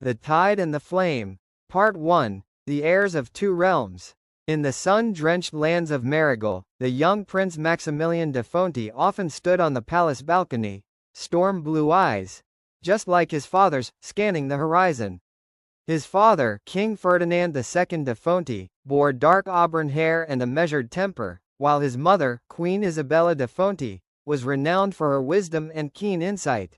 The Tide and the Flame. Part 1. The Heirs of Two Realms. In the sun-drenched lands of Marigal, the young Prince Maximillion de Fonte often stood on the palace balcony, storm-blue eyes, just like his father's, scanning the horizon. His father, King Ferdinand II de Fonte, bore dark auburn hair and a measured temper, while his mother, Queen Isabella de Fonte, was renowned for her wisdom and keen insight.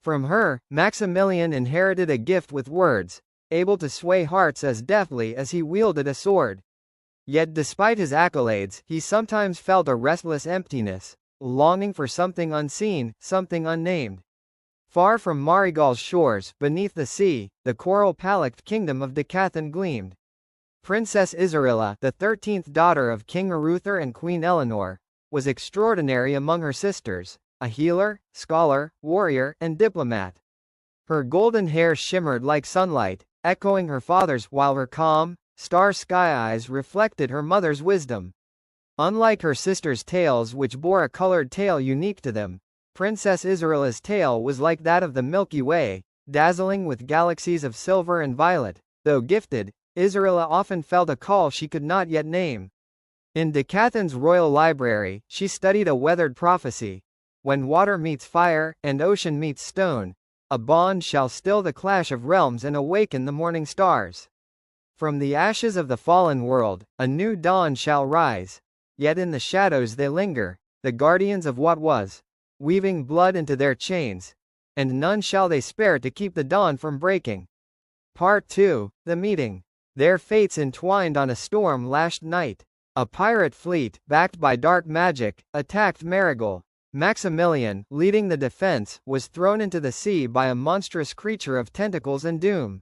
From her, Maximilian inherited a gift with words, able to sway hearts as deftly as he wielded a sword. Yet despite his accolades, he sometimes felt a restless emptiness, longing for something unseen, something unnamed. Far from Marigal's shores, beneath the sea, the coral-palaced kingdom of Decathan gleamed. Princess Isarilla, the 13th daughter of King Aruther and Queen Eleanor, was extraordinary among her sisters, a healer, scholar, warrior, and diplomat. Her golden hair shimmered like sunlight, echoing her father's, while her calm, star-sky eyes reflected her mother's wisdom. Unlike her sisters' tails, which bore a colored tail unique to them, Princess Isarilla's tail was like that of the Milky Way, dazzling with galaxies of silver and violet. Though gifted, Isarilla often felt a call she could not yet name. In Decathan's royal library, she studied a weathered prophecy. When water meets fire, and ocean meets stone, a bond shall still the clash of realms and awaken the morning stars. From the ashes of the fallen world, a new dawn shall rise. Yet in the shadows they linger, the guardians of what was, weaving blood into their chains, and none shall they spare to keep the dawn from breaking. Part 2. The Meeting. Their fates entwined on a storm-lashed night. A pirate fleet, backed by dark magic, attacked Marigal. Maximilian, leading the defense, was thrown into the sea by a monstrous creature of tentacles and doom.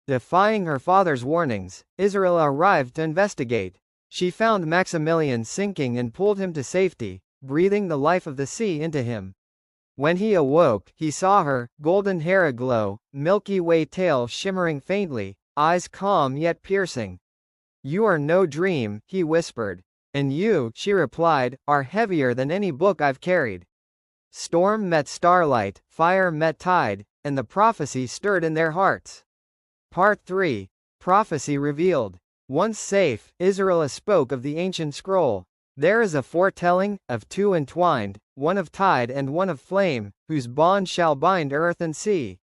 Defying her father's warnings, Isarilla arrived to investigate. She found Maximilian sinking and pulled him to safety, breathing the life of the sea into him. When he awoke, he saw her, golden hair aglow, Milky Way tail shimmering faintly, eyes calm yet piercing. "You are no dream," he whispered. "And you," she replied, "are heavier than any book I've carried." Storm met starlight, fire met tide, and the prophecy stirred in their hearts. Part 3. Prophecy Revealed. Once safe, Isarilla spoke of the ancient scroll. "There is a foretelling, of two entwined, one of tide and one of flame, whose bond shall bind earth and sea.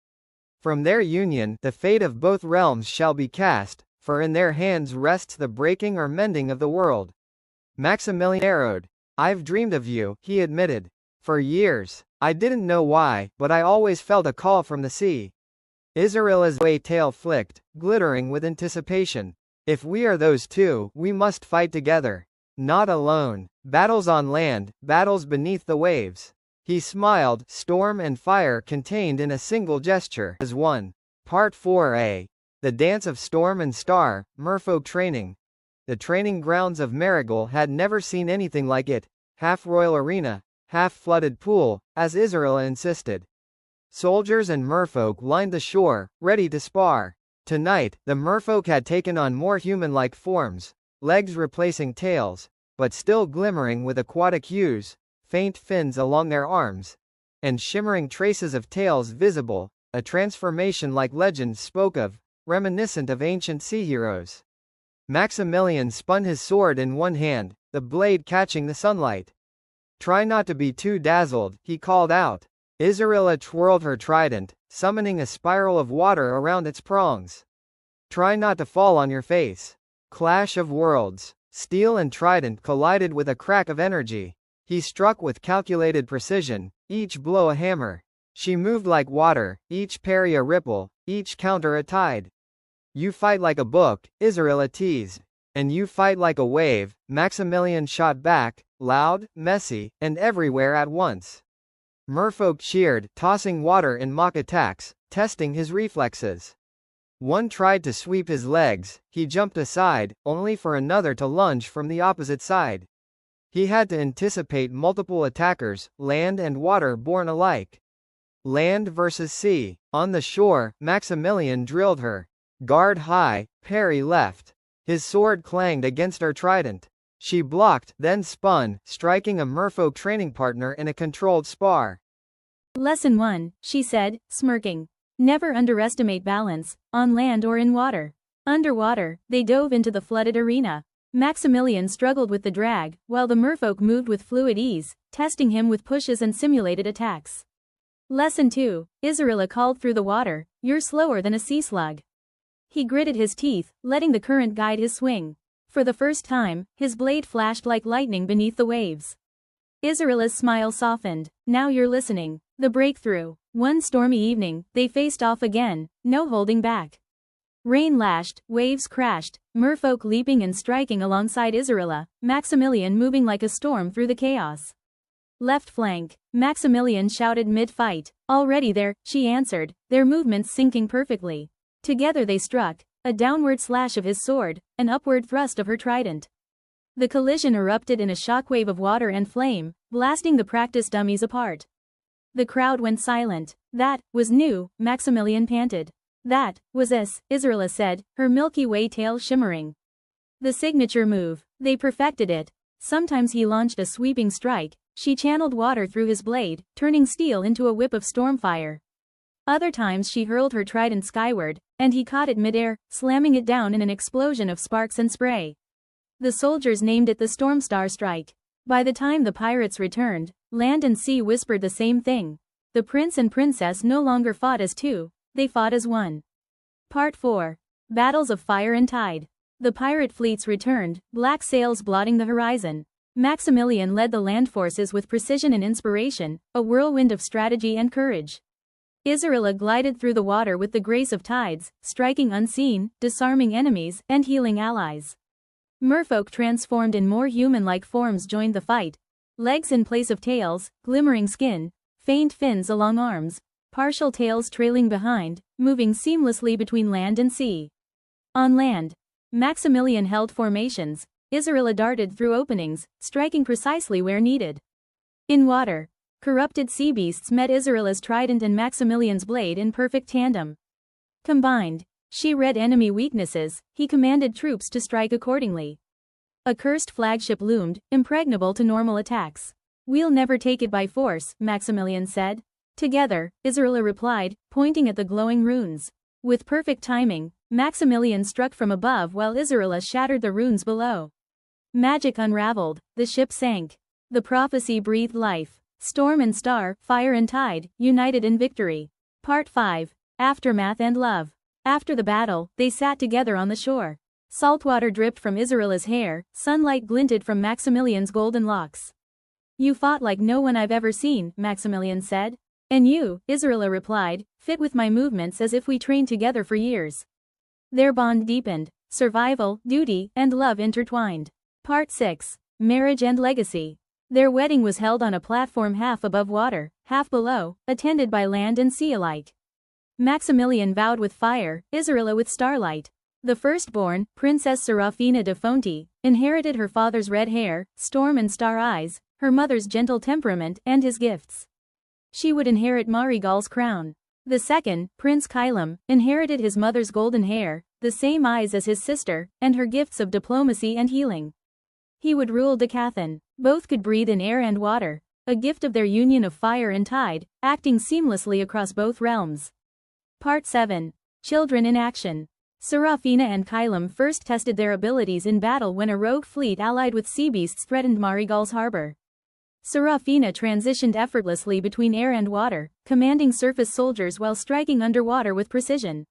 From their union, the fate of both realms shall be cast, for in their hands rests the breaking or mending of the world." Maximilian narrowed. "I've dreamed of you," he admitted. "For years. I didn't know why, but I always felt a call from the sea." Isarilla's way tail flicked, glittering with anticipation. "If we are those two, we must fight together. Not alone. Battles on land, battles beneath the waves." He smiled, storm and fire contained in a single gesture, as one. Part 4a. The Dance of Storm and Star, Merfolk Training. The training grounds of Marigal had never seen anything like it, half-royal arena, half-flooded pool, as Isarilla insisted. Soldiers and merfolk lined the shore, ready to spar. Tonight, the merfolk had taken on more human-like forms, legs replacing tails, but still glimmering with aquatic hues, faint fins along their arms, and shimmering traces of tails visible, a transformation like legends spoke of, reminiscent of ancient sea heroes. Maximilian spun his sword in one hand, the blade catching the sunlight. "Try not to be too dazzled," he called out. Isarilla twirled her trident, summoning a spiral of water around its prongs. "Try not to fall on your face." Clash of worlds. Steel and trident collided with a crack of energy. He struck with calculated precision, each blow a hammer. She moved like water, each parry a ripple, each counter a tide. "You fight like a book," Isarilla teased. "And you fight like a wave," Maximilian shot back, loud, messy, and everywhere at once. Merfolk cheered, tossing water in mock attacks, testing his reflexes. One tried to sweep his legs, he jumped aside, only for another to lunge from the opposite side. He had to anticipate multiple attackers, land and water-borne alike. Land versus sea. On the shore, Maximilian drilled her. Guard high, parry left. His sword clanged against her trident. She blocked, then spun, striking a merfolk training partner in a controlled spar. Lesson 1, she said, smirking. Never underestimate balance, on land or in water. Underwater, they dove into the flooded arena. Maximilian struggled with the drag, while the merfolk moved with fluid ease, testing him with pushes and simulated attacks. Lesson 2, Isarilla called through the water, "You're slower than a sea slug." He gritted his teeth, letting the current guide his swing. For the first time, his blade flashed like lightning beneath the waves. Isarilla's smile softened. "Now you're listening." The breakthrough. One stormy evening, they faced off again, no holding back. Rain lashed, waves crashed, merfolk leaping and striking alongside Isarilla, Maximilian moving like a storm through the chaos. "Left flank," Maximilian shouted mid-fight. "Already there," she answered, their movements syncing perfectly. Together they struck, a downward slash of his sword, an upward thrust of her trident. The collision erupted in a shockwave of water and flame, blasting the practice dummies apart. The crowd went silent. "That was new," Maximilian panted. "That was Isarilla said, her Milky Way tail shimmering. "The signature move. They perfected it." Sometimes he launched a sweeping strike, she channeled water through his blade, turning steel into a whip of stormfire. Other times she hurled her trident skyward, and he caught it midair, slamming it down in an explosion of sparks and spray. The soldiers named it the Stormstar Strike. By the time the pirates returned, land and sea whispered the same thing. The prince and princess no longer fought as two, they fought as one. Part 4. Battles of Fire and Tide. The pirate fleets returned, black sails blotting the horizon. Maximilian led the land forces with precision and inspiration, a whirlwind of strategy and courage. Isarilla glided through the water with the grace of tides, striking unseen, disarming enemies, and healing allies. Merfolk transformed in more human-like forms joined the fight. Legs in place of tails, glimmering skin, faint fins along arms, partial tails trailing behind, moving seamlessly between land and sea. On land, Maximilian held formations, Isarilla darted through openings, striking precisely where needed. In water, corrupted sea beasts met Isarilla's trident and Maximilian's blade in perfect tandem. Combined, she read enemy weaknesses, he commanded troops to strike accordingly. A cursed flagship loomed, impregnable to normal attacks. "We'll never take it by force," Maximilian said. "Together," Isarilla replied, pointing at the glowing runes. With perfect timing, Maximilian struck from above while Isarilla shattered the runes below. Magic unraveled, the ship sank. The prophecy breathed life. Storm and star, fire and tide, united in victory. Part 5. Aftermath and Love. After the battle, they sat together on the shore. Saltwater dripped from Isarilla's hair, sunlight glinted from Maximilian's golden locks. "You fought like no one I've ever seen," Maximilian said. "And you," Isarilla replied, "fit with my movements as if we trained together for years." Their bond deepened. Survival, duty, and love intertwined. Part 6. Marriage and Legacy. Their wedding was held on a platform half above water, half below, attended by land and sea alike. Maximilian vowed with fire, Isarilla with starlight. The firstborn, Princess Serafina de Fonti, inherited her father's red hair, storm and star eyes, her mother's gentle temperament, and his gifts. She would inherit Marigal's crown. The second, Prince Kylam, inherited his mother's golden hair, the same eyes as his sister, and her gifts of diplomacy and healing. He would rule Decathlon. Both could breathe in air and water, a gift of their union of fire and tide, acting seamlessly across both realms. Part 7. Children in Action. Serafina and Kylam first tested their abilities in battle when a rogue fleet allied with sea beasts threatened Marigal's harbor. Serafina transitioned effortlessly between air and water, commanding surface soldiers while striking underwater with precision.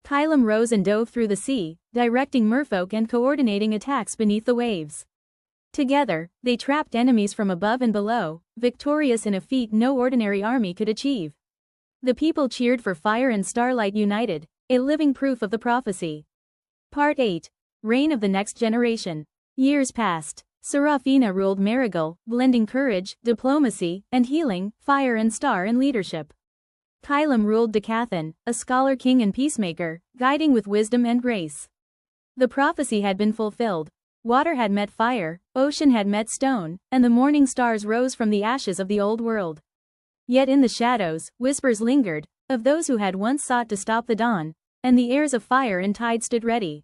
Kylam rose and dove through the sea, directing merfolk and coordinating attacks beneath the waves. Together, they trapped enemies from above and below, victorious in a feat no ordinary army could achieve. The people cheered for fire and starlight united, a living proof of the prophecy. Part 8. Reign of the Next Generation. Years passed. Serafina ruled Marigal, blending courage, diplomacy, and healing, fire and star in leadership. Kylam ruled Decathlon, a scholar king and peacemaker, guiding with wisdom and grace. The prophecy had been fulfilled. Water had met fire, ocean had met stone, and the morning stars rose from the ashes of the old world. Yet in the shadows, whispers lingered, of those who had once sought to stop the dawn, and the heirs of fire and tide stood ready.